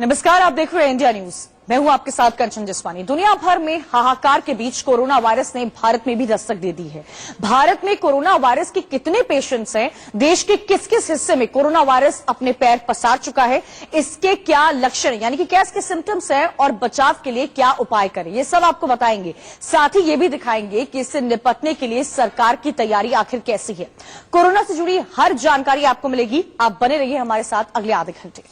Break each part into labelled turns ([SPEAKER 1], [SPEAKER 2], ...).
[SPEAKER 1] नमस्कार, आप देख रहे हैं इंडिया न्यूज। मैं हूं आपके साथ कंचन जसवानी। दुनिया भर में हाहाकार के बीच कोरोना वायरस ने भारत में भी दस्तक दे दी है। भारत में कोरोना वायरस के कितने पेशेंट्स हैं, देश के किस किस हिस्से में कोरोना वायरस अपने पैर पसार चुका है, इसके क्या लक्षण यानी कि क्या इसके सिम्टम्स हैं और बचाव के लिए क्या उपाय करें, ये सब आपको बताएंगे। साथ ही ये भी दिखाएंगे कि इससे निपटने के लिए सरकार की तैयारी आखिर कैसी है। कोरोना से जुड़ी हर जानकारी आपको मिलेगी। आप बने रहिए हमारे साथ अगले आधे घंटे।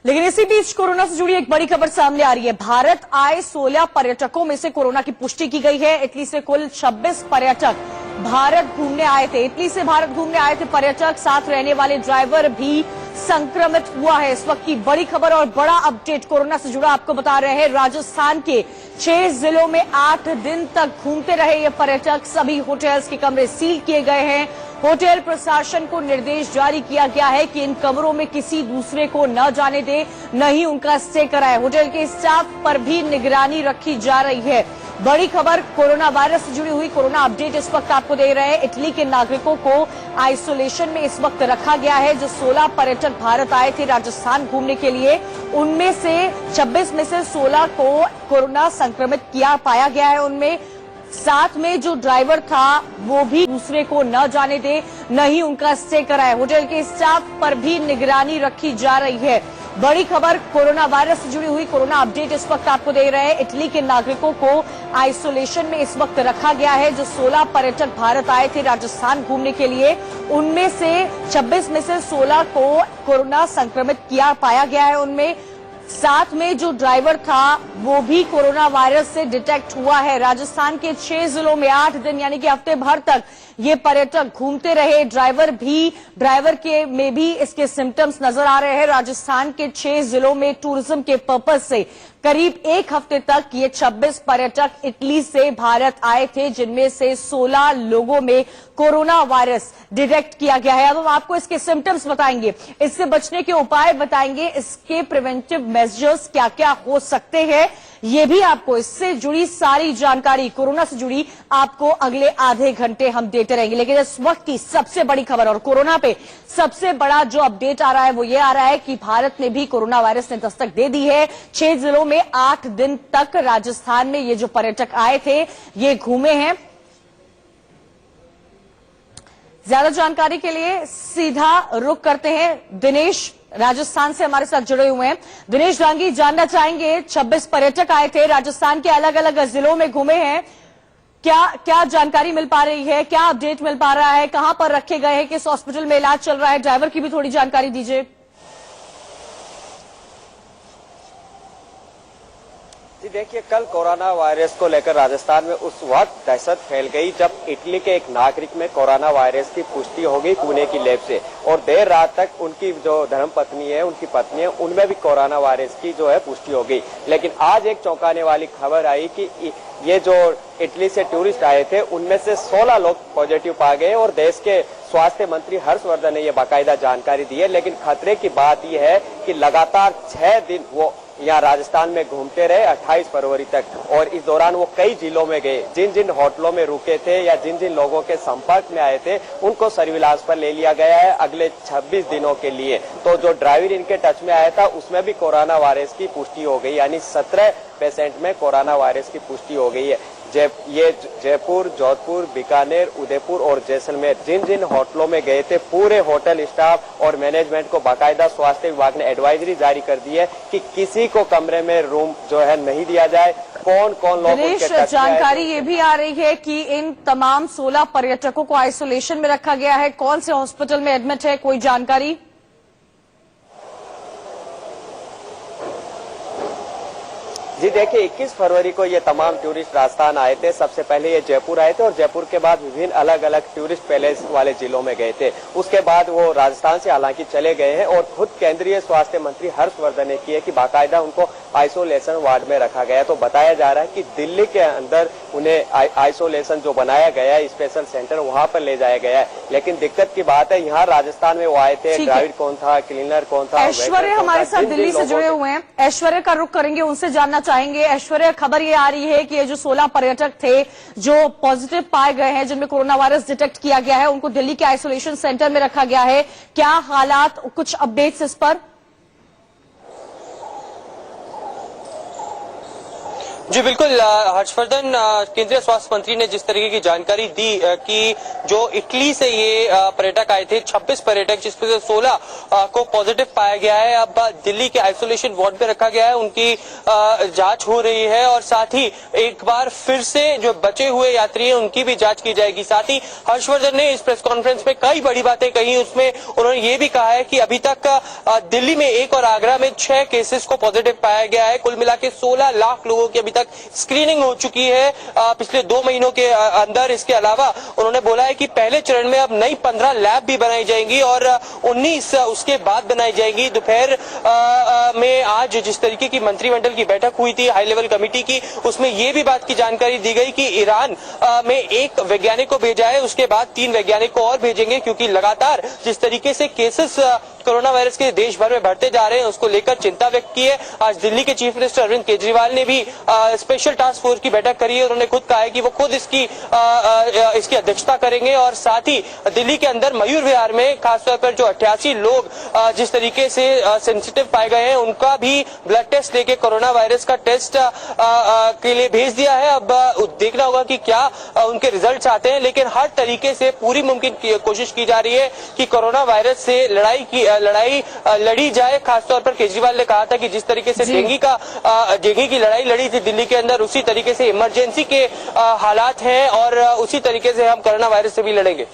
[SPEAKER 1] लेकिन इसी बीच कोरोना से जुड़ी एक बड़ी खबर सामने आ रही है। भारत आए 16 पर्यटकों में से कोरोना की पुष्टि की गई है। इटली से कुल 26 पर्यटक भारत घूमने आए थे। इटली से भारत घूमने आए थे पर्यटक, साथ रहने वाले ड्राइवर भी संक्रमित हुआ है। इस वक्त की बड़ी खबर और बड़ा अपडेट कोरोना से जुड़ा आपको बता रहे हैं। राजस्थान के 6 जिलों में 8 दिन तक घूमते रहे ये पर्यटक। सभी होटल्स के कमरे सील किए गए हैं। होटल प्रशासन को निर्देश जारी किया गया है कि इन कमरों में किसी दूसरे को न जाने दे, न ही उनका स्टे कराए। होटल के स्टाफ पर भी निगरानी रखी जा रही है। बड़ी खबर कोरोना वायरस से जुड़ी हुई कोरोना अपडेट इस वक्त आपको दे रहे हैं। इटली के नागरिकों को आइसोलेशन में इस वक्त रखा गया है। जो 16 पर्यटक भारत आए थे राजस्थान घूमने के लिए, उनमें से 26 में से 16 को कोरोना संक्रमित पाया गया है। उनमें साथ में जो ड्राइवर था वो भी दूसरे को न जाने दे, न ही उनका स्टे कराए। होटल के स्टाफ पर भी निगरानी रखी जा रही है। बड़ी खबर कोरोना वायरस से जुड़ी हुई कोरोना अपडेट इस वक्त आपको दे रहे हैं। इटली के नागरिकों को आइसोलेशन में इस वक्त रखा गया है। जो 16 पर्यटक भारत आए थे राजस्थान घूमने के लिए, उनमें से 26 में से 16 को कोरोना संक्रमित पाया गया है। उनमें साथ में जो ड्राइवर था वो भी कोरोना वायरस से डिटेक्ट हुआ है। राजस्थान के 6 जिलों में 8 दिन यानी कि हफ्ते भर तक ये पर्यटक घूमते रहे। ड्राइवर के में भी इसके सिम्टम्स नजर आ रहे हैं। राजस्थान के 6 जिलों में टूरिज्म के पर्पज से करीब 1 हफ्ते तक ये 26 पर्यटक इटली से भारत आए थे, जिनमें से 16 लोगों में कोरोना वायरस डिटेक्ट किया गया है। अब हम आपको इसके सिम्टम्स बताएंगे, इससे बचने के उपाय बताएंगे, इसके प्रिवेंटिव मेजर्स क्या क्या हो सकते हैं, ये भी आपको इससे जुड़ी सारी जानकारी कोरोना से जुड़ी आपको अगले आधे घंटे हम देते रहेंगे। लेकिन इस वक्त की सबसे बड़ी खबर और कोरोना पे सबसे बड़ा जो अपडेट आ रहा है वो ये आ रहा है कि भारत में भी कोरोना वायरस ने दस्तक दे दी है। 6 जिलों में 8 दिन तक राजस्थान में ये जो पर्यटक आए थे ये घूमे हैं। ज्यादा जानकारी के लिए सीधा रुख करते हैं। दिनेश राजस्थान से हमारे साथ जुड़े हुए हैं। दिनेश डांगी, जानना चाहेंगे 26 पर्यटक आए थे, राजस्थान के अलग अलग जिलों में घूमे हैं, क्या जानकारी मिल पा रही है, क्या अपडेट मिल पा रहा है, कहां पर रखे गए हैं, किस हॉस्पिटल में इलाज चल रहा है, ड्राइवर की भी थोड़ी जानकारी दीजिए।
[SPEAKER 2] जी देखिए, कल कोरोना वायरस को लेकर राजस्थान में उस वक्त दहशत फैल गई जब इटली के एक नागरिक में कोरोना वायरस की पुष्टि हो गई पुणे की लैब से, और देर रात तक उनकी जो धर्मपत्नी है, उनकी पत्नी है, उनमें भी कोरोना वायरस की जो है पुष्टि हो गई। लेकिन आज एक चौंकाने वाली खबर आई कि ये जो इटली से टूरिस्ट आए थे उनमें से 16 लोग पॉजिटिव पाए गए, और देश के स्वास्थ्य मंत्री हर्षवर्धन ने ये बाकायदा जानकारी दी है। लेकिन खतरे की बात यह है कि लगातार 6 दिन वो यहाँ राजस्थान में घूमते रहे 28 फरवरी तक, और इस दौरान वो कई जिलों में गए। जिन जिन होटलों में रुके थे या जिन जिन लोगों के संपर्क में आए थे उनको सर्विलांस पर ले लिया गया है अगले 26 दिनों के लिए। तो जो ड्राइवर इनके टच में आया था उसमें भी कोरोना वायरस की पुष्टि हो गई, यानी 17 पेशेंट में कोरोना वायरस की पुष्टि हो गई है। ये जयपुर, जोधपुर, बीकानेर, उदयपुर और जैसलमेर जिन जिन होटलों में गए थे, पूरे होटल स्टाफ और मैनेजमेंट को बाकायदा स्वास्थ्य विभाग ने एडवाइजरी जारी कर दी है कि किसी को कमरे में रूम जो है नहीं दिया जाए। कौन कौन लोग
[SPEAKER 1] जानकारी ये भी आ रही है कि इन तमाम 16 पर्यटकों को आइसोलेशन में रखा गया है। कौन से हॉस्पिटल में एडमिट है, कोई जानकारी?
[SPEAKER 2] जी देखिए, 21 फरवरी को ये तमाम टूरिस्ट राजस्थान आए थे। सबसे पहले ये जयपुर आए थे और जयपुर के बाद विभिन्न अलग अलग टूरिस्ट पैलेस वाले जिलों में गए थे। उसके बाद वो राजस्थान से हालांकि चले गए हैं, और खुद केंद्रीय स्वास्थ्य मंत्री हर्षवर्धन ने किया कि बाकायदा उनको आइसोलेशन वार्ड में रखा गया। तो बताया जा रहा है कि दिल्ली के अंदर उन्हें आइसोलेशन जो बनाया गया है स्पेशल सेंटर, वहां पर ले जाया गया है। लेकिन दिक्कत की बात है, यहाँ राजस्थान में वो आए थे, ड्राइवर कौन था, क्लीनर कौन था।
[SPEAKER 1] ऐश्वर्य हमारे साथ दिल्ली से जुड़े हुए हैं, ऐश्वर्य का रुख करेंगे, उनसे जानना चाहेंगे। ऐश्वर्या, खबर ये आ रही है कि ये जो 16 पर्यटक थे जो पॉजिटिव पाए गए हैं, जिनमें कोरोना वायरस डिटेक्ट किया गया है, उनको दिल्ली के आइसोलेशन सेंटर में रखा गया है। क्या हालात, कुछ अपडेट्स इस पर?
[SPEAKER 3] जी बिल्कुल हर्षवर्धन, केंद्रीय स्वास्थ्य मंत्री ने जिस तरीके की जानकारी दी कि जो इटली से ये पर्यटक आए थे, 26 पर्यटक, जिसमें से 16 को पॉजिटिव पाया गया है। अब दिल्ली के आइसोलेशन वार्ड में रखा गया है, उनकी जांच हो रही है और साथ ही एक बार फिर से जो बचे हुए यात्री हैं उनकी भी जांच की जाएगी। साथ ही हर्षवर्धन ने इस प्रेस कॉन्फ्रेंस में कई बड़ी बातें कही। उसमें उन्होंने ये भी कहा है कि अभी तक दिल्ली में 1 और आगरा में 6 केसेस को पॉजिटिव पाया गया है। कुल मिला के 16 लाख लोगों की अभी तक स्क्रीनिंग हो चुकी है पिछले 2 महीनों के अंदर। इसके अलावा उन्होंने बोला है कि पहले चरण में अब नई 15 लैब भी बनाई जाएंगी और 19 उसके बाद बनाई जाएंगी। दोपहर में आज जिस तरीके की मंत्रिमंडल की बैठक हुई थी हाई लेवल कमेटी की, उसमें यह भी बात की जानकारी दी गई कि ईरान में 1 वैज्ञानिक को भेजा है, उसके बाद 3 वैज्ञानिक को और भेजेंगे, क्योंकि लगातार जिस तरीके से केसेस कोरोना वायरस के देश भर में बढ़ते जा रहे हैं उसको लेकर चिंता व्यक्त की है। आज दिल्ली के चीफ मिनिस्टर अरविंद केजरीवाल ने भी स्पेशल टास्क फोर्स की बैठक करी है। उन्होंने खुद कहा है कि वो खुद इसकी अध्यक्षता करेंगे और साथ ही दिल्ली के अंदर मयूर विहार में खासतौर पर जो 88 लोग जिस तरीके से सेंसिटिव पाए गए हैं उनका भी ब्लड टेस्ट लेके कोरोना वायरस का टेस्ट के लिए भेज दिया है। अब देखना होगा कि क्या उनके रिजल्ट आते हैं, लेकिन हर तरीके से पूरी मुमकिन कोशिश की जा रही है कि कोरोना वायरस से लड़ाई लड़ी जाए। खासतौर पर केजरीवाल ने कहा था कि जिस तरीके से डेंगू की लड़ाई लड़ी थी दिल्ली के अंदर, उसी तरीके से इमरजेंसी के हालात हैं और उसी तरीके से हम कोरोना वायरस से भी लड़ेंगे।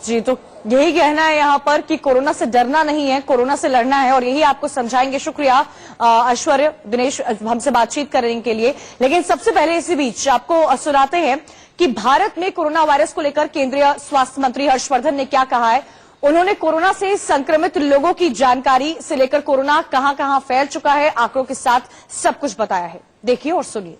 [SPEAKER 1] जी, तो यही कहना है यहाँ पर कि कोरोना से डरना नहीं है, कोरोना से लड़ना है, और यही आपको समझाएंगे। शुक्रिया ऐश्वर्या, दिनेश, हमसे बातचीत करने के लिए। लेकिन सबसे पहले इसी बीच आपको सुनाते हैं कि भारत में कोरोना वायरस को लेकर केंद्रीय स्वास्थ्य मंत्री हर्षवर्धन ने क्या कहा है। उन्होंने कोरोना से संक्रमित लोगों की जानकारी से लेकर कोरोना कहां कहां फैल चुका है, आंकड़ों के साथ सब कुछ बताया है। देखिए और सुनिए।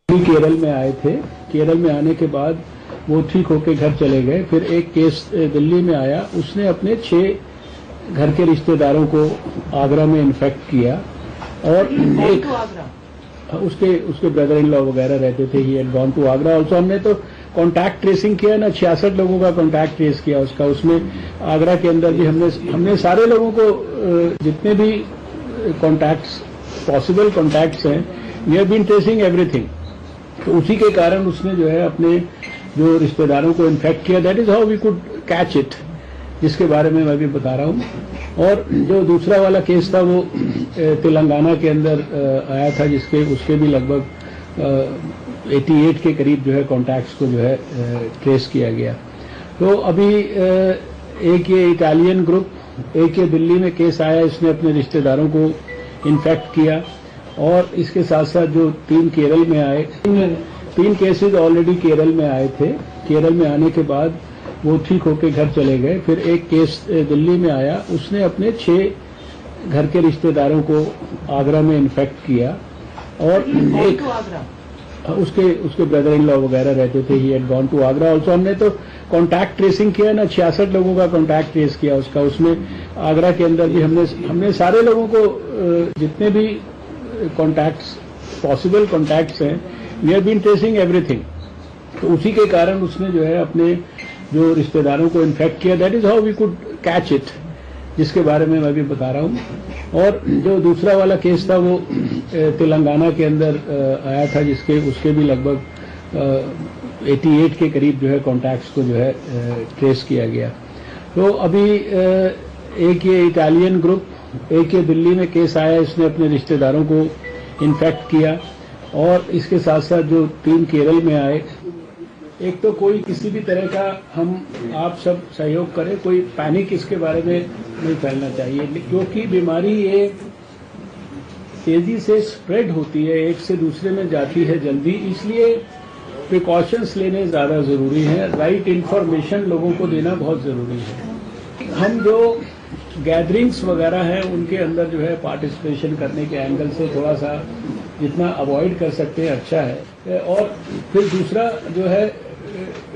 [SPEAKER 4] केरल में आए थे, केरल में आने के बाद वो ठीक होके घर चले गए। फिर एक केस दिल्ली में आया, उसने अपने 6 घर के रिश्तेदारों को आगरा में इन्फेक्ट किया और एक उसके ब्रदर इन लॉ वगैरह रहते थे। He had gone to Agra also. हमने तो कॉन्टैक्ट ट्रेसिंग किया ना, 66 लोगों का कॉन्टैक्ट ट्रेस किया उसका। उसमें आगरा के अंदर भी हमने सारे लोगों को जितने भी कॉन्टैक्ट्स पॉसिबल कॉन्टैक्ट्स हैं, we have been tracing everything. तो उसी के कारण उसने जो है अपने जो रिश्तेदारों को इन्फेक्ट किया। That is how we could catch it, जिसके बारे में मैं भी बता रहा हूं। और जो दूसरा वाला केस था वो तेलंगाना के अंदर आया था, उसके भी लगभग 88 के करीब जो है कॉन्टैक्ट्स को जो है ट्रेस किया गया। तो अभी एक ये इटालियन ग्रुप, एक ये दिल्ली में केस आया, इसने अपने रिश्तेदारों को इन्फेक्ट किया। और इसके साथ साथ जो 3 केरल में आए, 3 केसेस ऑलरेडी केरल में आए थे। केरल में आने के बाद वो ठीक होके घर चले गए। फिर एक केस दिल्ली में आया, उसने अपने 6 घर के रिश्तेदारों को आगरा में इन्फेक्ट किया और एक उसके ब्रदर इन लॉ वगैरह रहते थे। He had gone to Agra also. हमने तो कॉन्टैक्ट ट्रेसिंग किया ना, 66 लोगों का कॉन्टैक्ट ट्रेस किया उसका। उसमें आगरा के अंदर भी हमने सारे लोगों को जितने भी कॉन्टैक्ट्स पॉसिबल कॉन्टैक्ट्स हैं, we have been tracing everything. तो उसी के कारण उसने जो है अपने जो रिश्तेदारों को इन्फेक्ट किया। That is how we could catch it, जिसके बारे में मैं भी बता रहा हूं। और जो दूसरा वाला केस था वो तेलंगाना के अंदर आया था, उसके भी लगभग 88 के करीब जो है कॉन्टैक्ट्स को जो है ट्रेस किया गया। तो अभी एक ये इटालियन ग्रुप, एक ये दिल्ली में केस आया, इसने अपने रिश्तेदारों को इन्फेक्ट किया। और इसके साथ साथ जो 3 केरल में आए, एक तो कोई किसी भी तरह का आप सब सहयोग करें, कोई पैनिक इसके बारे में नहीं फैलना चाहिए, क्योंकि बीमारी ये तेजी से स्प्रेड होती है, एक से दूसरे में जाती है जल्दी, इसलिए प्रिकॉशंस लेने ज्यादा जरूरी है। राइट इन्फॉर्मेशन लोगों को देना बहुत जरूरी है। हम जो गैदरिंग्स वगैरह हैं उनके अंदर जो है पार्टिसिपेशन करने के एंगल से थोड़ा सा जितना अवॉइड कर सकते हैं अच्छा है। और फिर दूसरा जो है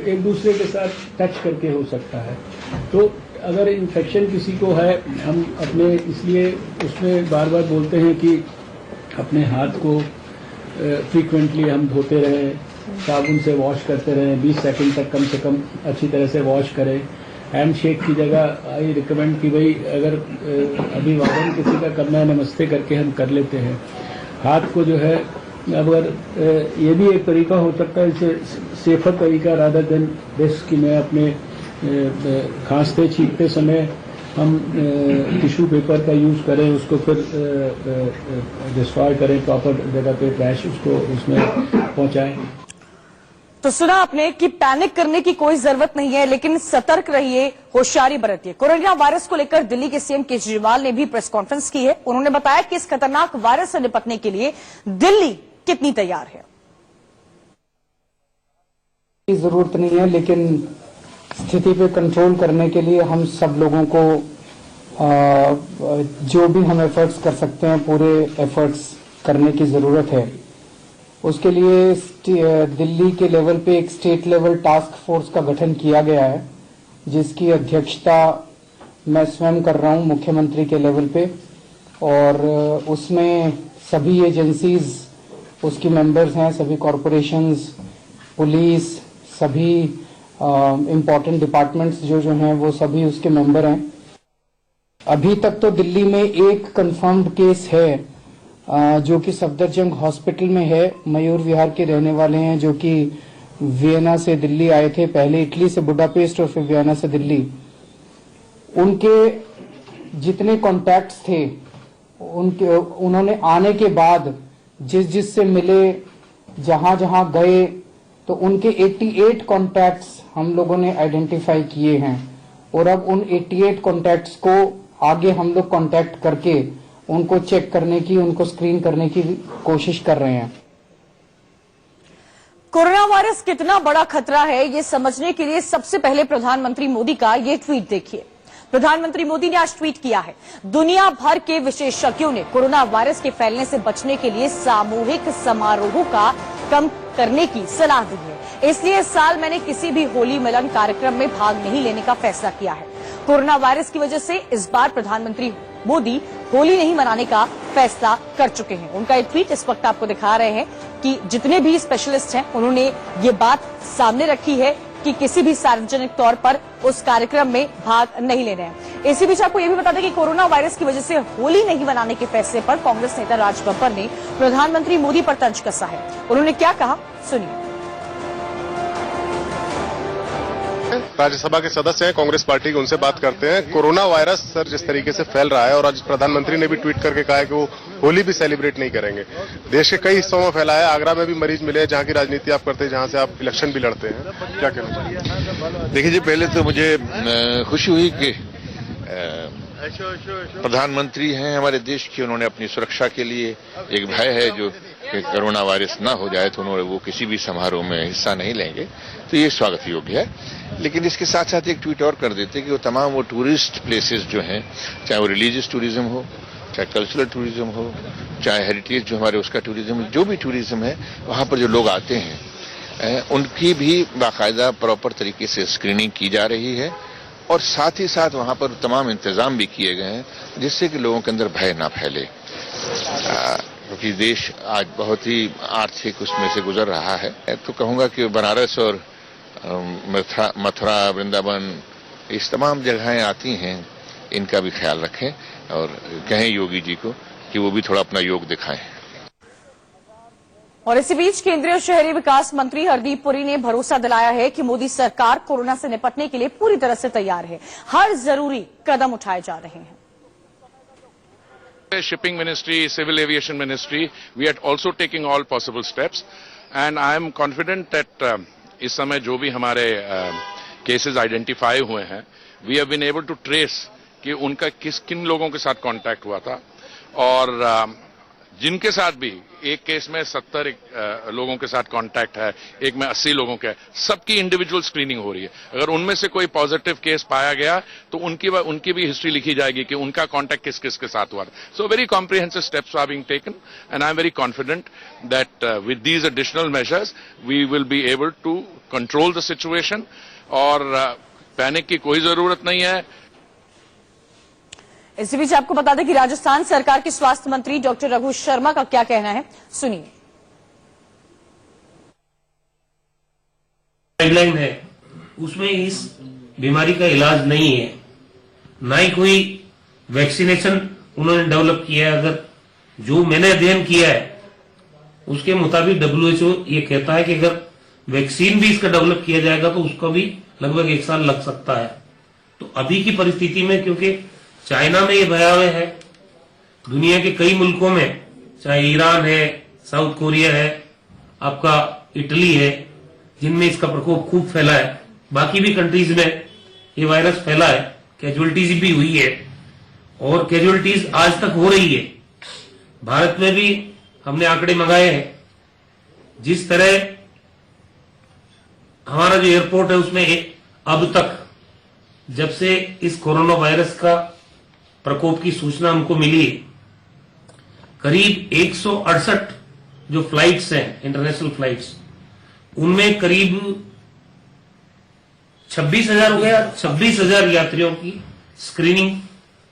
[SPEAKER 4] एक दूसरे के साथ टच करके हो सकता है। तो अगर इन्फेक्शन किसी को है, हम अपने इसलिए उसमें बार बार बोलते हैं कि अपने हाथ को फ्रीक्वेंटली हम धोते रहें, साबुन से वॉश करते रहें, 20 सेकंड तक कम से कम अच्छी तरह से वॉश करें। हैंड शेक की जगह आई रिकमेंड कि भाई अगर अभिवादन किसी का करना है, नमस्ते करके हम कर लेते हैं। हाथ को जो है, अगर ये भी एक तरीका हो सकता है, इससे सेफर तरीका रादर देन दिस कि मैं अपने खांसते छींकते समय हम टिश्यू पेपर का यूज करें, उसको फिर डिस्ट्रॉय करें, प्रॉपर जगह पे ट्रैश उसको उसमें पहुंचाएं।
[SPEAKER 1] तो सुना आपने कि पैनिक करने की कोई जरूरत नहीं है, लेकिन सतर्क रहिए, होशियारी बरतिए। कोरोना वायरस को लेकर दिल्ली के सीएम केजरीवाल ने भी प्रेस कॉन्फ्रेंस की है। उन्होंने बताया कि इस खतरनाक वायरस से निपटने के लिए दिल्ली कितनी तैयार है।
[SPEAKER 5] जरूरत नहीं है, लेकिन स्थिति पे कंट्रोल करने के लिए हम सब लोगों को जो भी हम एफर्ट्स कर सकते हैं, पूरे एफर्ट्स करने की जरूरत है। उसके लिए दिल्ली के लेवल पे एक स्टेट लेवल टास्क फोर्स का गठन किया गया है, जिसकी अध्यक्षता मैं स्वयं कर रहा हूं मुख्यमंत्री के लेवल पे, और उसमें सभी एजेंसीज उसकी मेंबर्स हैं, सभी कॉरपोरेशंस, पुलिस, सभी इम्पोर्टेंट डिपार्टमेंट्स जो हैं वो सभी उसके मेंबर हैं। अभी तक तो दिल्ली में एक कंफर्म्ड केस है जो कि सफदरजंग हॉस्पिटल में है। मयूर विहार के रहने वाले हैं, जो कि वियना से दिल्ली आए थे, पहले इटली से बुडापेस्ट और फिर वियना से दिल्ली। उनके जितने कॉन्टैक्ट्स थे, उन्होंने आने के बाद जिस से मिले, जहां जहां गए, तो उनके 88 कॉन्टैक्ट्स हम लोगों ने आइडेंटिफाई किए हैं, और अब उन 88 कॉन्टैक्ट्स को आगे हम लोग कॉन्टैक्ट करके उनको चेक करने की, उनको स्क्रीन करने की कोशिश कर रहे हैं।
[SPEAKER 1] कोरोना वायरस कितना बड़ा खतरा है, ये समझने के लिए सबसे पहले प्रधानमंत्री मोदी का ये ट्वीट देखिए। प्रधानमंत्री मोदी ने आज ट्वीट किया है, दुनिया भर के विशेषज्ञों ने कोरोना वायरस के फैलने से बचने के लिए सामूहिक समारोहों का कम करने की सलाह दी है। इसलिए इस साल मैंने किसी भी होली मिलन कार्यक्रम में भाग नहीं लेने का फैसला किया है। कोरोना वायरस की वजह से इस बार प्रधानमंत्री मोदी होली नहीं मनाने का फैसला कर चुके हैं। उनका एक ट्वीट इस वक्त आपको दिखा रहे हैं कि जितने भी स्पेशलिस्ट हैं, उन्होंने ये बात सामने रखी है कि किसी भी सार्वजनिक तौर पर उस कार्यक्रम में भाग नहीं लेना है। इसी बीच आपको यह भी बता दें कि कोरोना वायरस की वजह से होली नहीं मनाने के फैसले पर कांग्रेस नेता राज बब्बर ने प्रधानमंत्री मोदी पर तंज कसा है। उन्होंने क्या कहा, सुनिए।
[SPEAKER 6] राज्यसभा के सदस्य हैं कांग्रेस पार्टी के, उनसे बात करते हैं। कोरोना वायरस सर जिस तरीके से फैल रहा है, और आज प्रधानमंत्री ने भी ट्वीट करके कहा है कि वो होली भी सेलिब्रेट नहीं करेंगे। देश के कई हिस्सों में फैला है। आगरा में भी मरीज मिले, जहां की राजनीति आप करते हैं, जहां से आप इलेक्शन भी लड़ते हैं। क्या कहना चाहिए?
[SPEAKER 7] देखिए जी, पहले तो मुझे खुशी हुई कि प्रधानमंत्री हैं हमारे देश के, उन्होंने अपनी सुरक्षा के लिए, एक भय है जो कि कोरोना वायरस ना हो जाए, तो उन्होंने वो किसी भी समारोह में हिस्सा नहीं लेंगे, तो ये स्वागत योग्य है। लेकिन इसके साथ साथ एक ट्वीट और कर देते कि वो तमाम वो टूरिस्ट प्लेसेस जो हैं, चाहे वो रिलीजियस टूरिज्म हो, चाहे कल्चरल टूरिज्म हो, चाहे हेरिटेज जो हमारे उसका टूरिज्म, जो भी टूरिज्म है, वहां पर जो लोग आते हैं उनकी भी बाकायदा प्रॉपर तरीके से स्क्रीनिंग की जा रही है, और साथ ही साथ वहां पर तमाम इंतजाम भी किए गए हैं जिससे कि लोगों के अंदर भय ना फैले, क्योंकि देश आज बहुत ही आर्थिक उसमें से गुजर रहा है। तो कहूंगा कि बनारस और मथुरा, वृंदावन, इस तमाम जगहें आती हैं, इनका भी ख्याल रखें और कहें योगी जी को कि वो भी थोड़ा अपना योग दिखाएं।
[SPEAKER 1] और इसी बीच केंद्रीय शहरी विकास मंत्री हरदीप पुरी ने भरोसा दिलाया है कि मोदी सरकार कोरोना से निपटने के लिए पूरी तरह से तैयार है। हर जरूरी कदम उठाए जा रहे हैं।
[SPEAKER 8] Shipping Ministry, Civil Aviation Ministry, we are also taking all possible steps, and I am confident that इस समय जो भी हमारे केसेस आइडेंटिफाई हुए हैं, we have been able to trace कि उनका किन लोगों के साथ कांटेक्ट हुआ था, और जिनके साथ भी एक केस में 70 लोगों के साथ कांटेक्ट है, एक में 80 लोगों के, सबकी इंडिविजुअल स्क्रीनिंग हो रही है। अगर उनमें से कोई पॉजिटिव केस पाया गया तो उनकी भी हिस्ट्री लिखी जाएगी कि उनका कांटेक्ट किस किस के साथ हुआ था। So very comprehensive steps are being taken, and I am very confident that with these additional measures we will be able to control the situation, और पैनिक की कोई जरूरत नहीं है।
[SPEAKER 1] इसी बीच आपको बता दें कि राजस्थान सरकार के स्वास्थ्य मंत्री डॉक्टर रघु शर्मा का क्या कहना है, सुनिए।
[SPEAKER 9] गाइडलाइन है उसमें इस बीमारी का इलाज नहीं है, ना ही कोई वैक्सीनेशन उन्होंने डेवलप किया है। अगर जो मैंने अध्ययन किया है उसके मुताबिक WHO ये कहता है कि अगर वैक्सीन भी इसका डेवलप किया जाएगा तो उसका भी लगभग 1 साल लग सकता है। तो अभी की परिस्थिति में, क्योंकि चाइना में ये भयावह है, दुनिया के कई मुल्कों में, चाहे ईरान है, साउथ कोरिया है, आपका इटली है, जिनमें इसका प्रकोप खूब फैला है, बाकी भी कंट्रीज में ये वायरस फैला है, कैजुअलिटीज भी हुई है और कैजुअलिटीज आज तक हो रही है। भारत में भी हमने आंकड़े मंगाए हैं। जिस तरह हमारा जो एयरपोर्ट है उसमें अब तक, जब से इस कोरोना वायरस का प्रकोप की सूचना हमको मिली, करीब 168 जो फ्लाइट्स हैं, इंटरनेशनल फ्लाइट्स, उनमें करीब 26,000 हो गया। 26,000 यात्रियों की स्क्रीनिंग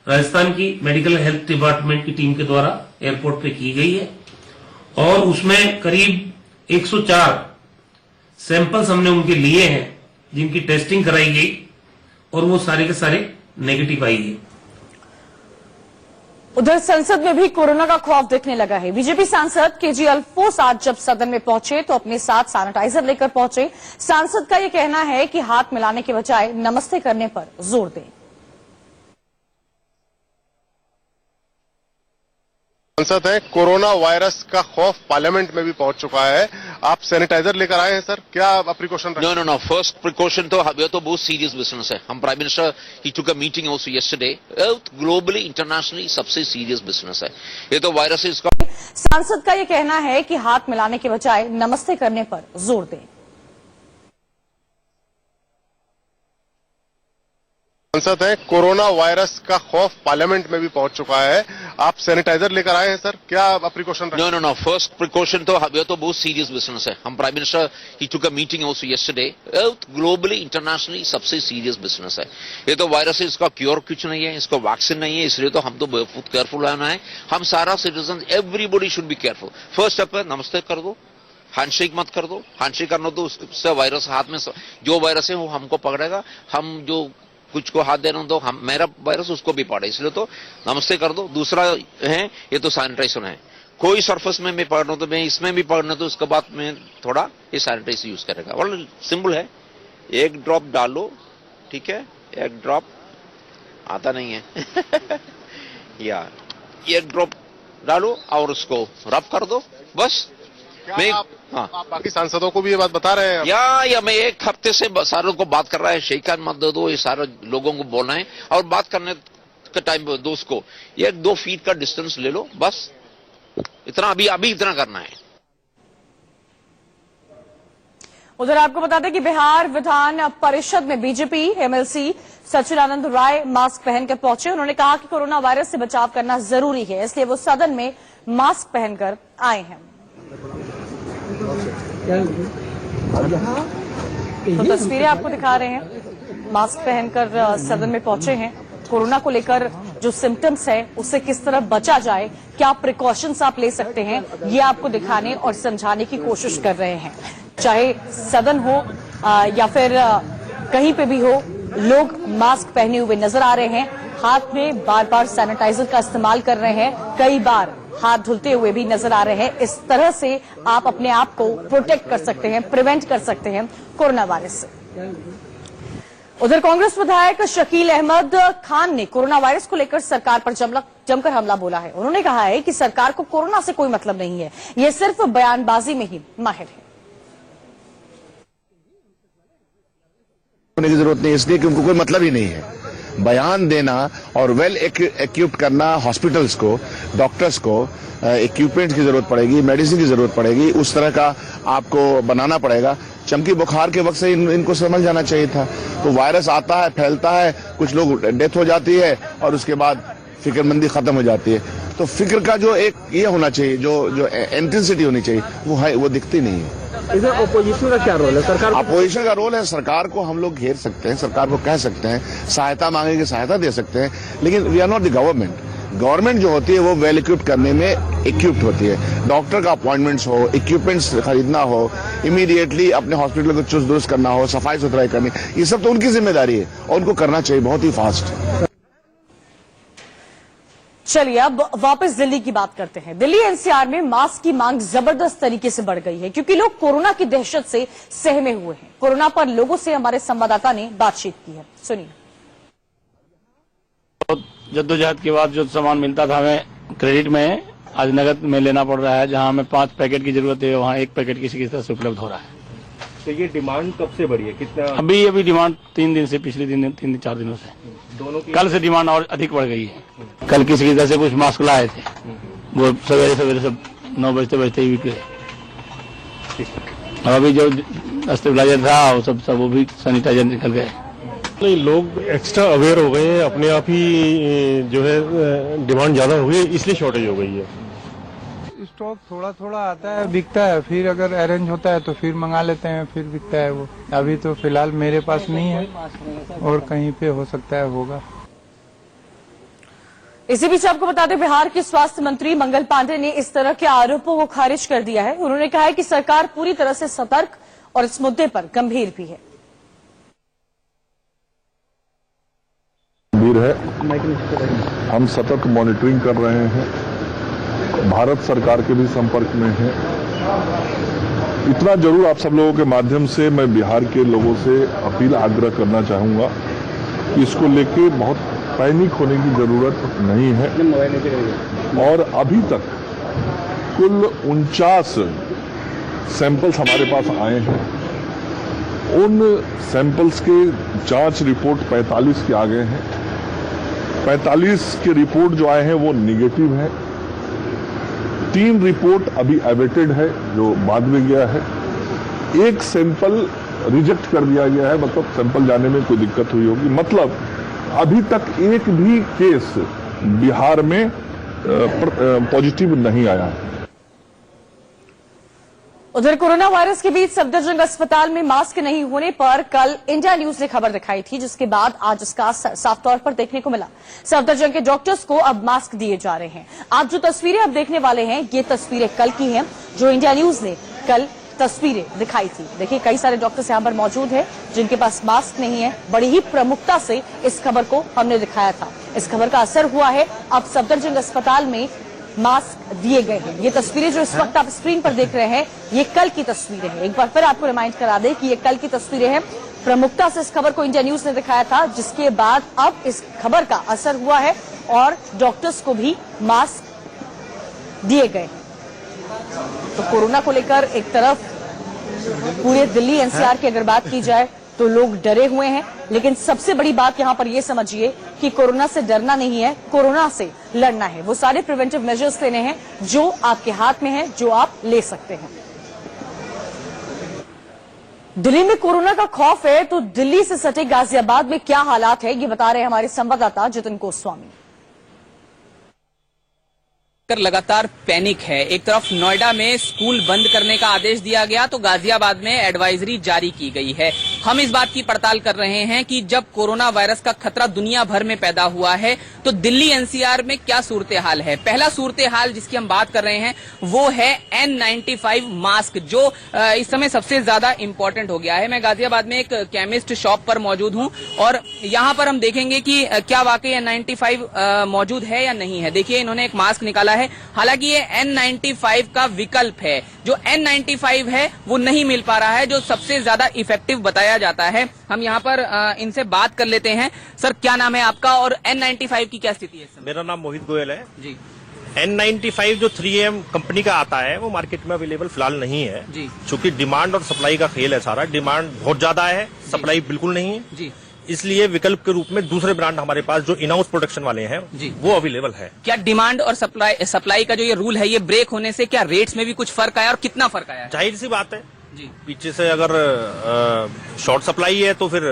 [SPEAKER 9] राजस्थान की मेडिकल हेल्थ डिपार्टमेंट की टीम के द्वारा एयरपोर्ट पे की गई है और उसमें करीब 104 सैंपल्स हमने उनके लिए हैं जिनकी टेस्टिंग कराई गई और वो सारे के सारे नेगेटिव आई है।
[SPEAKER 1] उधर संसद में भी कोरोना का खौफ दिखने लगा है। बीजेपी सांसद केजी अल्फोंस आज जब सदन में पहुंचे तो अपने साथ सैनिटाइजर लेकर पहुंचे। सांसद का यह कहना है कि हाथ मिलाने के बजाय नमस्ते करने पर जोर दें।
[SPEAKER 6] सांसद है, कोरोना वायरस का खौफ पार्लियामेंट में भी पहुंच चुका है। आप सैनिटाइजर लेकर आए हैं सर, क्या प्रिकॉशन?
[SPEAKER 10] No. First precaution तो ये तो बहुत सीरियस बिजनेस है। हम prime minister he took a meeting also yesterday. Globally internationally सबसे सीरियस बिजनेस है ये तो वायरस इसका।
[SPEAKER 1] सांसद का यह कहना है कि हाथ मिलाने के बजाय नमस्ते करने पर जोर दें।
[SPEAKER 6] सांसद है, कोरोना वायरस का खौफ पार्लियामेंट में भी पहुंच चुका है। आप सैनिटाइजर लेकर आए हैं सर, क्या प्रिकॉशन?
[SPEAKER 10] No. First precaution तो ये तो बहुत सीरियस बिजनेस है। हम prime minister he took a meeting also yesterday. Globally internationally सबसे सीरियस बिजनेस है ये तो वायरस है इसका क्योर कुछ नहीं है, इसको वैक्सीन नहीं है, इसलिए तो हम तो बहुत केयरफुल रहना है। हम सारा citizen everybody should be careful. First step है नमस्ते कर दो, हैंडशेक मत कर दो। हैंडशेक करना तो उससे वायरस हाथ में जो वायरस है वो हमको पकड़ेगा। हम जो कुछ को हाथ देना तो हम मेरा वायरस उसको भी पड़े, इसलिए तो नमस्ते कर दो। दूसरा है ये तो सैनिटाइजेशन है। कोई सरफेस में मैं पकड़ना तो मैं इसमें भी पकड़ना तो उसके बाद में थोड़ा ये सैनिटाइजर यूज करेगा। और सिंपल है, 1 ड्रॉप डालो, ठीक है, 1 ड्रॉप आता नहीं है या 1 ड्रॉप डालो और उसको रब कर दो बस। मैं
[SPEAKER 6] आप बाकी सांसदों को भी ये बात बता रहे हैं?
[SPEAKER 10] या मैं 1 हफ्ते से सारों को बात कर रहा है, शेक हैंड मत दे दो, ये सारे लोगों को बोलना है और बात करने के टाइम दोस्त को 1-2 फीट का डिस्टेंस ले लो बस। इतना अभी इतना करना है।
[SPEAKER 1] उधर आपको बता दें कि बिहार विधान परिषद में BJP MLC Sachchidanand Rai mask पहनकर पहुंचे। उन्होंने कहा कि कोरोना वायरस से बचाव करना जरूरी है, इसलिए वो सदन में मास्क पहनकर आए हैं। तो तस्वीरें आपको दिखा रहे हैं, मास्क पहनकर सदन में पहुंचे हैं। कोरोना को लेकर जो सिम्टम्स है उससे किस तरह बचा जाए, क्या प्रिकॉशंस आप ले सकते हैं, ये आपको दिखाने और समझाने की कोशिश कर रहे हैं। चाहे सदन हो या फिर कहीं पे भी हो, लोग मास्क पहने हुए नजर आ रहे हैं, हाथ में बार बार सैनिटाइजर का इस्तेमाल कर रहे हैं, कई बार हाथ धुलते हुए भी नजर आ रहे हैं। इस तरह से आप अपने आप को प्रोटेक्ट कर सकते हैं, प्रिवेंट कर सकते हैं कोरोना वायरस से। उधर कांग्रेस विधायक शकील अहमद खान ने कोरोना वायरस को लेकर सरकार पर जमकर हमला बोला है। उन्होंने कहा है कि सरकार को कोरोना से कोई मतलब नहीं है, ये सिर्फ बयानबाजी में ही माहिर है।
[SPEAKER 11] होने की जरूरत नहीं, इसलिए कि उनको कोई मतलब ही नहीं है। बयान देना और वेल इक्विप्ड करना हॉस्पिटल्स को, डॉक्टर्स को, इक्विपमेंट की जरूरत पड़ेगी, मेडिसिन की जरूरत पड़ेगी, उस तरह का आपको बनाना पड़ेगा। चमकी बुखार के वक्त से इनको समझ जाना चाहिए था। तो वायरस आता है, फैलता है, कुछ लोग डेथ हो जाती है और उसके बाद फिक्रमंदी खत्म हो जाती है। तो फिक्र का जो एक ये होना चाहिए, जो इंटेंसिटी होनी चाहिए, वो दिखती नहीं है।
[SPEAKER 12] इधर ओपोजिशन का क्या रोल है? सरकार
[SPEAKER 11] अपोजिशन का रोल है, सरकार को हम लोग घेर सकते हैं, सरकार को कह सकते हैं, सहायता मांगेंगे सहायता दे सकते हैं, लेकिन we are not the government. Government जो होती है वो वेल इक्विप्ड करने में इक्विप्ड होती है। डॉक्टर का अपॉइंटमेंट्स हो, इक्विपमेंट्स खरीदना हो, इमीडिएटली अपने हॉस्पिटल को चुस्त दुरुस्त करना हो, सफाई सुथराई करनी, ये सब तो उनकी जिम्मेदारी है और उनको करना चाहिए बहुत ही फास्ट।
[SPEAKER 1] चलिए अब वापस दिल्ली की बात करते हैं। दिल्ली एनसीआर में मास्क की मांग जबरदस्त तरीके से बढ़ गई है क्योंकि लोग कोरोना की दहशत से सहमे हुए हैं। कोरोना पर लोगों से हमारे संवाददाता ने बातचीत की है, सुनिए।
[SPEAKER 4] जद्दोजहद के बाद जो सामान मिलता था हमें क्रेडिट में, आज नगद में लेना पड़ रहा है। जहां हमें 5 पैकेट की जरूरत है वहां 1 पैकेट किसी तरह से उपलब्ध हो रहा है।
[SPEAKER 12] तो ये डिमांड कब से बढ़ी है? कितना?
[SPEAKER 4] अभी डिमांड 3 दिन से, पिछले 3-4 दिनों से,
[SPEAKER 12] दोनों की?
[SPEAKER 4] कल से डिमांड और अधिक बढ़ गई है। कल किसी की तरह से कुछ मास्क लाए थे, वो सवेरे सब 9 बजते ही बिक गए। और अभी जो स्टेबलाइजर था वो सब वो भी सैनिटाइजर निकल गए।
[SPEAKER 13] नहीं, लोग एक्स्ट्रा अवेयर हो गए हैं, अपने आप ही जो है डिमांड ज्यादा हो गई, इसलिए शॉर्टेज हो गई है।
[SPEAKER 5] स्टॉक थोड़ा थोड़ा आता है, बिकता है, फिर अगर अरेंज होता है तो फिर मंगा लेते हैं, फिर बिकता है वो। अभी तो फिलहाल मेरे पास नहीं है और कहीं पे हो सकता है होगा।
[SPEAKER 1] इसी बीच आपको बता दें, बिहार के स्वास्थ्य मंत्री मंगल पांडे ने इस तरह के आरोपों को खारिज कर दिया है। उन्होंने कहा है कि सरकार पूरी तरह से सतर्क और इस मुद्दे पर गंभीर भी है।
[SPEAKER 6] है, हम सतत मॉनिटरिंग कर रहे हैं, भारत सरकार के भी संपर्क में है। इतना जरूर आप सब लोगों के माध्यम से मैं बिहार के लोगों से अपील आग्रह करना चाहूंगा कि इसको लेके बहुत पैनिक होने की जरूरत नहीं है। और अभी तक कुल 49 सैंपल्स हमारे पास आए हैं। उन सैंपल्स के जांच रिपोर्ट 45 के आ गए हैं। 45 के रिपोर्ट जो आए हैं वो निगेटिव है। 3 रिपोर्ट अभी अवेटेड है जो बाद में गया है। 1 सैंपल रिजेक्ट कर दिया गया है, मतलब सैंपल जाने में कोई दिक्कत हुई होगी। मतलब अभी तक एक भी केस बिहार में पॉजिटिव नहीं आया है।
[SPEAKER 1] उधर कोरोना वायरस के बीच सफदरजंग अस्पताल में मास्क नहीं होने पर कल इंडिया न्यूज ने खबर दिखाई थी, जिसके बाद आज इसका साफ तौर पर देखने को मिला। सफदरजंग के डॉक्टर्स को अब मास्क दिए जा रहे हैं। आप जो तस्वीरें अब देखने वाले हैं, ये तस्वीरें कल की हैं जो इंडिया न्यूज ने कल तस्वीरें दिखाई थी। देखिए, कई सारे डॉक्टर्स यहां पर मौजूद हैं जिनके पास मास्क नहीं है। बड़ी ही प्रमुखता से इस खबर को हमने दिखाया था। इस खबर का असर हुआ है। अब सफदरजंग अस्पताल में मास्क दिए गए हैं। ये तस्वीरें जो इस वक्त आप स्क्रीन पर देख रहे हैं, ये कल की तस्वीरें हैं। एक बार फिर आपको रिमाइंड करा दें कि ये कल की तस्वीरें हैं। प्रमुखता से इस खबर को इंडिया न्यूज ने दिखाया था, जिसके बाद अब इस खबर का असर हुआ है और डॉक्टर्स को भी मास्क दिए गए। तो कोरोना को लेकर एक तरफ पूरे दिल्ली एनसीआर की अगर बात की जाए तो लोग डरे हुए हैं, लेकिन सबसे बड़ी बात यहां पर यह समझिए कि कोरोना से डरना नहीं है, कोरोना से लड़ना है। वो सारे प्रिवेंटिव मेजर्स लेने हैं जो आपके हाथ में हैं, जो आप ले सकते हैं। दिल्ली में कोरोना का खौफ है, तो दिल्ली से सटे गाजियाबाद में क्या हालात है, ये बता रहे हैं हमारे संवाददाता जितिन गोस्वामी।
[SPEAKER 14] लगातार पैनिक है। एक तरफ नोएडा में स्कूल बंद करने का आदेश दिया गया तो गाजियाबाद में एडवाइजरी जारी की गई है। हम इस बात की पड़ताल कर रहे हैं कि जब कोरोना वायरस का खतरा दुनिया भर में पैदा हुआ है तो दिल्ली एनसीआर में क्या सूरत हाल है। पहला सूरत हाल जिसकी हम बात कर रहे हैं वो है N95 मास्क, जो इस समय सबसे ज्यादा इंपॉर्टेंट हो गया है। मैं गाजियाबाद में एक केमिस्ट शॉप पर मौजूद हूं और यहाँ पर हम देखेंगे कि क्या वाकई N95 मौजूद है या नहीं है। देखिए, इन्होंने एक मास्क निकाला है। हालांकि ये N95 का विकल्प है। जो N95 है वो नहीं मिल पा रहा है, जो सबसे ज्यादा इफेक्टिव बताया जाता है। हम यहाँ पर इनसे बात कर लेते हैं। सर, क्या नाम है आपका और N95 की क्या स्थिति है?
[SPEAKER 13] मेरा नाम मोहित गोयल है
[SPEAKER 14] जी।
[SPEAKER 13] N95 जो 3M कंपनी का आता है वो मार्केट में अवेलेबल फिलहाल नहीं है
[SPEAKER 14] जी।
[SPEAKER 13] चूंकि डिमांड और सप्लाई का खेल है सारा। डिमांड बहुत ज्यादा है, सप्लाई बिल्कुल नहीं है
[SPEAKER 14] जी।
[SPEAKER 13] इसलिए विकल्प के रूप में दूसरे ब्रांड हमारे पास जो इन हाउस प्रोडक्शन वाले हैं
[SPEAKER 14] जी,
[SPEAKER 13] वो अवेलेबल है।
[SPEAKER 14] क्या डिमांड और सप्लाई का जो ये रूल है, ये ब्रेक होने से क्या रेट्स में भी कुछ फर्क आया और कितना फर्क आया?
[SPEAKER 13] जाहिर सी बात है
[SPEAKER 14] जी।
[SPEAKER 13] पीछे से अगर शॉर्ट सप्लाई है तो फिर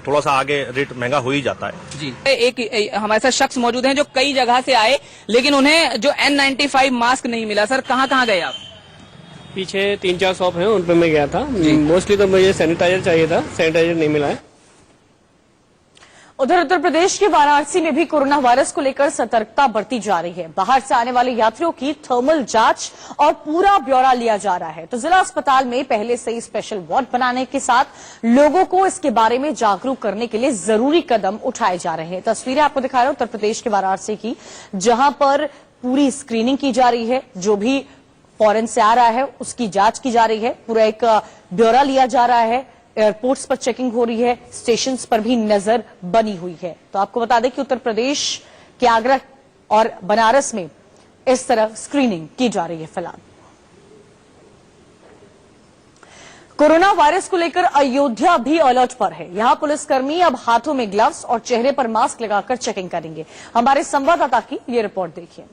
[SPEAKER 13] थोड़ा सा आगे रेट महंगा हो ही जाता है
[SPEAKER 14] जी। एक हमारे साथ शख्स मौजूद हैं जो कई जगह से आए लेकिन उन्हें जो N95 मास्क नहीं मिला। सर, कहाँ कहाँ गए आप?
[SPEAKER 12] पीछे 3-4 शॉप हैं, उन पे मैं गया था। मोस्टली तो मुझे सैनिटाइजर चाहिए था, सैनिटाइजर नहीं मिला है।
[SPEAKER 1] उधर उत्तर प्रदेश के वाराणसी में भी कोरोना वायरस को लेकर सतर्कता बरती जा रही है। बाहर से आने वाले यात्रियों की थर्मल जांच और पूरा ब्यौरा लिया जा रहा है। तो जिला अस्पताल में पहले से ही स्पेशल वार्ड बनाने के साथ लोगों को इसके बारे में जागरूक करने के लिए जरूरी कदम उठाए जा रहे हैं। तस्वीरें आपको दिखा रहे हैं उत्तर प्रदेश के वाराणसी की, जहां पर पूरी स्क्रीनिंग की जा रही है। जो भी फॉरेन से आ रहा है उसकी जांच की जा रही है, पूरा एक ब्यौरा लिया जा रहा है। एयरपोर्ट्स पर चेकिंग हो रही है, स्टेशंस पर भी नजर बनी हुई है। तो आपको बता दें कि उत्तर प्रदेश के आगरा और बनारस में इस तरह स्क्रीनिंग की जा रही है। फिलहाल कोरोना वायरस को लेकर अयोध्या भी अलर्ट पर है। यहां पुलिसकर्मी अब हाथों में ग्लव्स और चेहरे पर मास्क लगाकर चेकिंग करेंगे। हमारे संवाददाता की ये रिपोर्ट देखिए।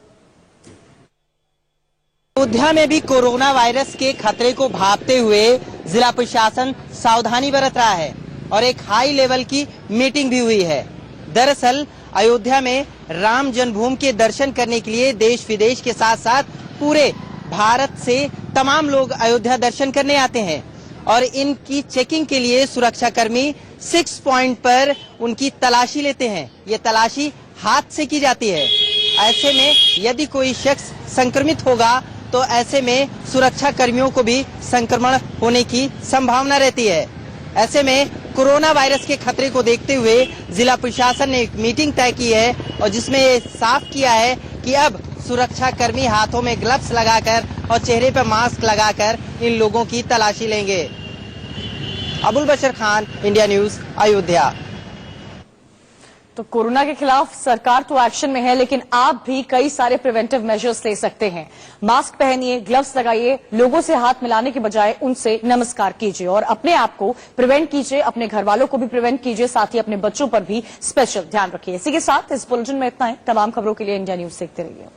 [SPEAKER 15] अयोध्या में भी कोरोना वायरस के खतरे को भांपते हुए जिला प्रशासन सावधानी बरत रहा है और एक हाई लेवल की मीटिंग भी हुई है। दरअसल अयोध्या में राम जन्मभूमि के दर्शन करने के लिए देश विदेश के साथ साथ पूरे भारत से तमाम लोग अयोध्या दर्शन करने आते हैं और इनकी चेकिंग के लिए सुरक्षाकर्मी 6 पॉइंट पर उनकी तलाशी लेते हैं। ये तलाशी हाथ से की जाती है। ऐसे में यदि कोई शख्स संक्रमित होगा तो ऐसे में सुरक्षा कर्मियों को भी संक्रमण होने की संभावना रहती है। ऐसे में कोरोना वायरस के खतरे को देखते हुए जिला प्रशासन ने एक मीटिंग तय की है और जिसमें ये साफ किया है कि अब सुरक्षा कर्मी हाथों में ग्लव्स लगाकर और चेहरे पर मास्क लगाकर इन लोगों की तलाशी लेंगे। अबुल बशर खान, इंडिया न्यूज, अयोध्या।
[SPEAKER 1] तो कोरोना के खिलाफ सरकार तो एक्शन में है, लेकिन आप भी कई सारे प्रिवेंटिव मेजर्स ले सकते हैं। मास्क पहनिए, ग्लव्स लगाइए, लोगों से हाथ मिलाने के बजाय उनसे नमस्कार कीजिए और अपने आप को प्रिवेंट कीजिए, अपने घर वालों को भी प्रिवेंट कीजिए, साथ ही अपने बच्चों पर भी स्पेशल ध्यान रखिए। इसी के साथ इस बुलेटिन में इतना है। तमाम खबरों के लिए इंडिया न्यूज देखते रहिए।